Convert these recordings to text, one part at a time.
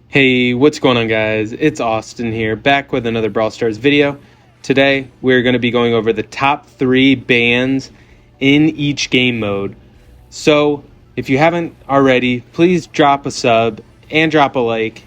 Hey, what's going on, guys? It's Austin here, back with another Brawl Stars video. Today, we're going to be going over the top 3 bans in each game mode. So, if you haven't already, please drop a sub and drop a like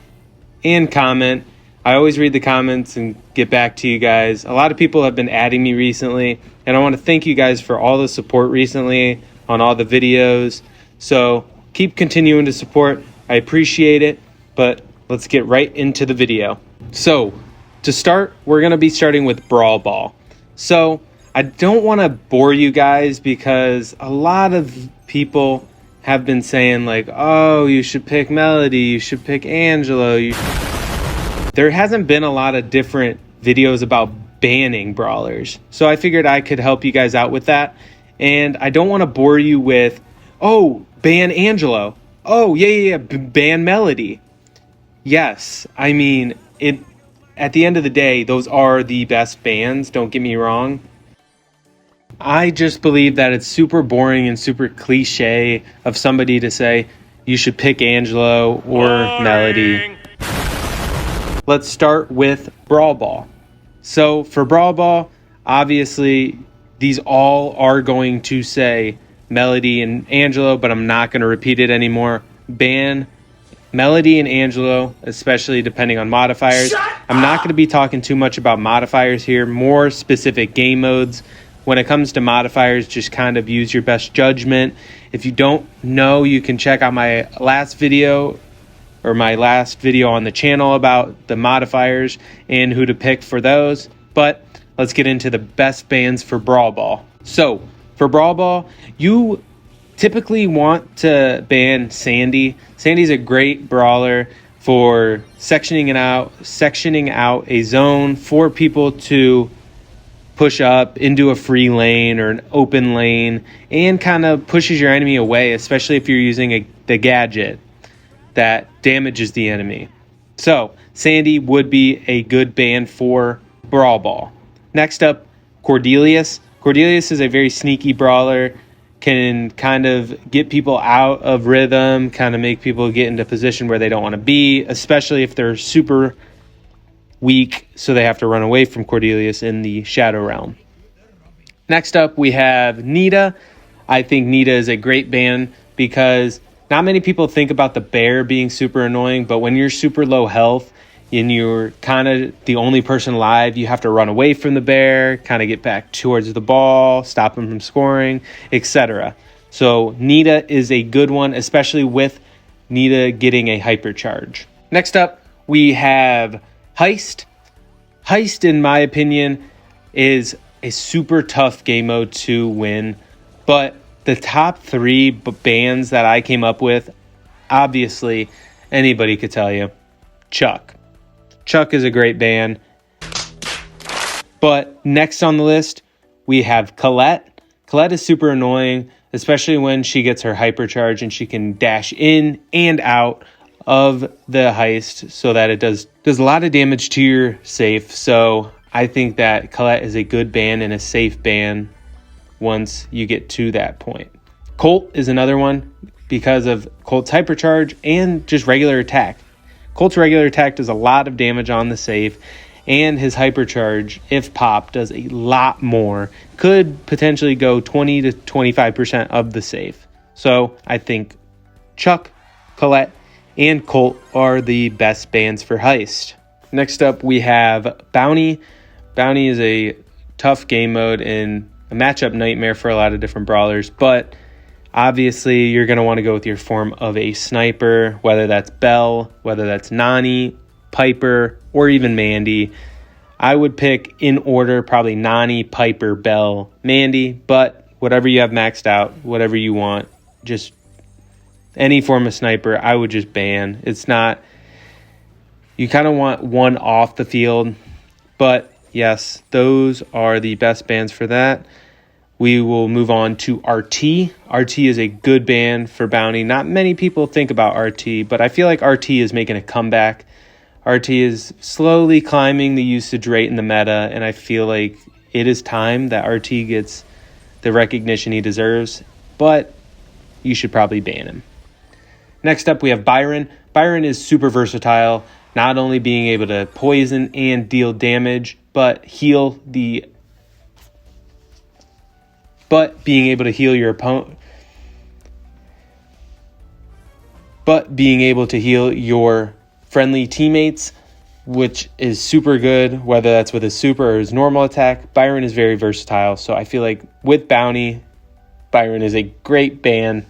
and comment. I always read the comments and get back to you guys. A lot of people have been adding me recently, and I want to thank you guys for all the support recently on all the videos. So, keep continuing to support. I appreciate it, but let's get right into the video. So, to start, we're going to be starting with Brawl Ball. So, I don't want to bore you guys because a lot of people have been saying like, oh, you should pick Melody, you should pick Angelo. There hasn't been a lot of different videos about banning brawlers. So I figured I could help you guys out with that. And I don't want to bore you with, oh, ban Angelo. Oh, yeah, ban Melody. Yes, I mean, at the end of the day, those are the best bans, don't get me wrong. I just believe that it's super boring and super cliche of somebody to say you should pick Angelo or Melody. Let's start with Brawl Ball. So for Brawl Ball, obviously these all are going to say Melody and Angelo, but I'm not going to repeat it anymore. Ban Melody and Angelo, especially depending on modifiers. I'm not going to be talking too much about modifiers here, more specific game modes. When it comes to modifiers, just kind of use your best judgment. If you don't know, you can check out my last video on the channel about the modifiers and who to pick for those. But let's get into the best bans for Brawl Ball. So for Brawl Ball, you typically want to ban Sandy. Sandy's a great brawler for sectioning out a zone for people to push up into a free lane or an open lane and kind of pushes your enemy away, especially if you're using the gadget that damages the enemy. So Sandy would be a good ban for Brawl Ball. Next up, Cordelius. Cordelius is a very sneaky brawler, can kind of get people out of rhythm, kind of make people get into a position where they don't want to be, especially if they're super weak, so they have to run away from Cordelius in the Shadow Realm. Next up, we have Nita. I think Nita is a great ban because not many people think about the bear being super annoying, but when you're super low health and you're kind of the only person alive, you have to run away from the bear, kind of get back towards the ball, stop him from scoring, etc. So Nita is a good one, especially with Nita getting a hypercharge. Next up, we have Heist. Heist, in my opinion, is a super tough game mode to win, but the top 3 bans that I came up with, obviously, anybody could tell you. Chuck. Chuck is a great ban. But next on the list, we have Colette. Colette is super annoying, especially when she gets her hypercharge and she can dash in and out of the heist so that it does a lot of damage to your safe. So I think that Colette is a good ban and a safe ban once you get to that point. Colt is another one because of Colt's hypercharge and just regular attack. Colt's regular attack does a lot of damage on the safe, and his hypercharge, if popped, does a lot more. Could potentially go 20 to 25% of the safe. So I think Chuck, Colette, and Colt are the best bans for Heist. Next up, we have Bounty. Bounty is a tough game mode and a matchup nightmare for a lot of different brawlers, but obviously you're going to want to go with your form of a sniper, whether that's Belle, whether that's Nani, Piper, or even Mandy. I would pick in order probably Nani, Piper, Belle, Mandy, but whatever you have maxed out, whatever you want, just any form of sniper, I would just ban. It's not, you kind of want one off the field, but yes, those are the best bans for that. We will move on to RT. RT is a good ban for Bounty. Not many people think about RT, but I feel like RT is making a comeback. RT is slowly climbing the usage rate in the meta, and I feel like it is time that RT gets the recognition he deserves, but you should probably ban him. Next up, we have Byron. Byron is super versatile, not only being able to poison and deal damage, but being able to heal your opponent, but being able to heal your friendly teammates, which is super good, whether that's with his super or his normal attack. Byron is very versatile, so I feel like with Bounty, Byron is a great ban.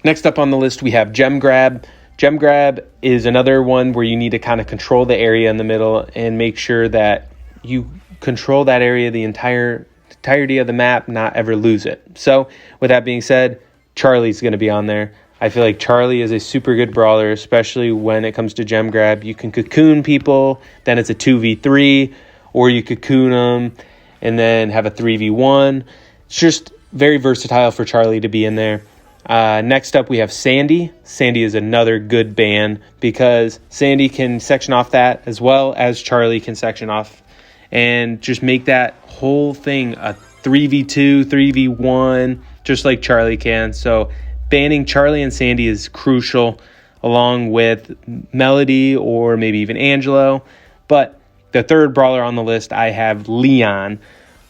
Next up on the list, we have Gem Grab. Gem Grab is another one where you need to kind of control the area in the middle and make sure that you control that area the entirety of the map, not ever lose it. So with that being said, Charlie's going to be on there. I feel like Charlie is a super good brawler, especially when it comes to Gem Grab. You can cocoon people, then it's a 2v3, or you cocoon them and then have a 3v1. It's just very versatile for Charlie to be in there. Next up, we have Sandy. Sandy is another good ban because Sandy can section off that as well as Charlie can section off and just make that whole thing a 3v2, 3v1, just like Charlie can. So banning Charlie and Sandy is crucial, along with Melody or maybe even Angelo. But the third brawler on the list, I have Leon.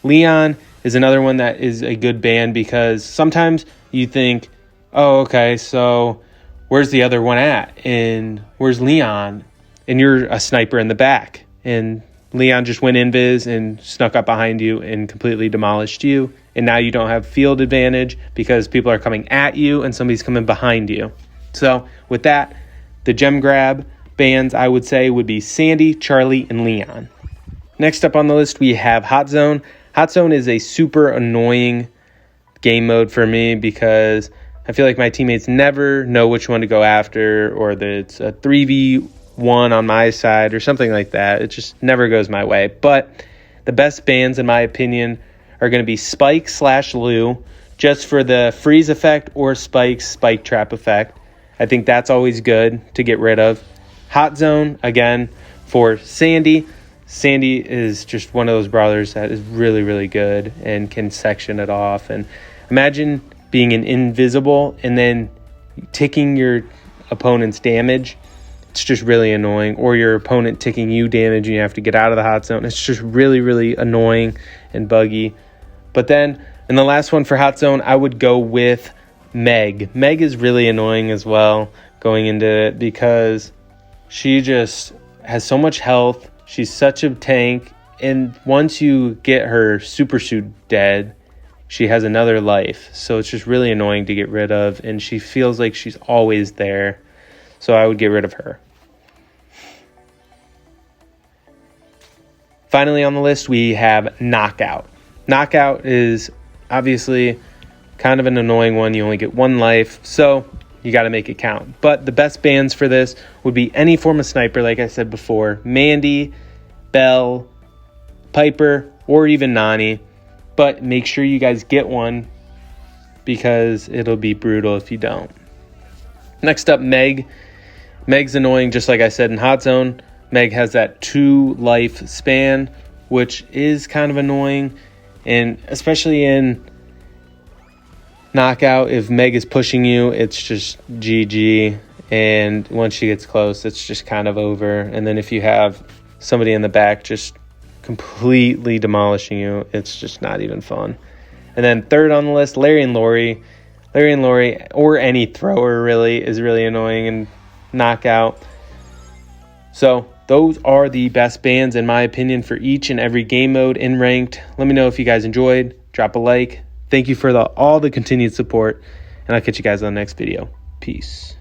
Leon is another one that is a good ban because sometimes you think, oh, okay, so where's the other one at? And where's Leon? And you're a sniper in the back. And Leon just went invis and snuck up behind you and completely demolished you. And now you don't have field advantage because people are coming at you and somebody's coming behind you. So with that, the Gem Grab bans, I would say, would be Sandy, Charlie, and Leon. Next up on the list, we have Hot Zone. Hot Zone is a super annoying game mode for me because I feel like my teammates never know which one to go after, or that it's a 3v1 on my side or something like that. It just never goes my way. But the best bans, in my opinion, are going to be Spike / Lou, just for the freeze effect, or Spike trap effect. I think that's always good to get rid of. Hot Zone, again, for Sandy. Sandy is just one of those brawlers that is really, really good and can section it off. And imagine being an invisible and then ticking your opponent's damage. It's just really annoying. Or your opponent ticking you damage and you have to get out of the hot zone. It's just really, really annoying and buggy. But then, in the last one for Hot Zone, I would go with Meg. Meg is really annoying as well going into it because she just has so much health. She's such a tank. And once you get her super suit dead, she has another life. So it's just really annoying to get rid of. And she feels like she's always there. So I would get rid of her. Finally on the list, we have Knockout. Knockout is obviously kind of an annoying one. You only get one life, so you got to make it count. But the best bans for this would be any form of sniper, like I said before. Mandy, Belle, Piper, or even Nani. But make sure you guys get one because it'll be brutal if you don't. Next up, Meg. Meg's annoying, just like I said in Hot Zone. Meg has that 2 life span, which is kind of annoying. And especially in Knockout, if Meg is pushing you, it's just GG. And once she gets close, it's just kind of over. And then if you have somebody in the back just completely demolishing you, it's just not even fun. And then third on the list, Larry and Lori. Larry and Lori, or any thrower really, is really annoying in Knockout. So those are the best bans, in my opinion, for each and every game mode in Ranked. Let me know if you guys enjoyed. Drop a like. Thank you for all the continued support, and I'll catch you guys on the next video. Peace.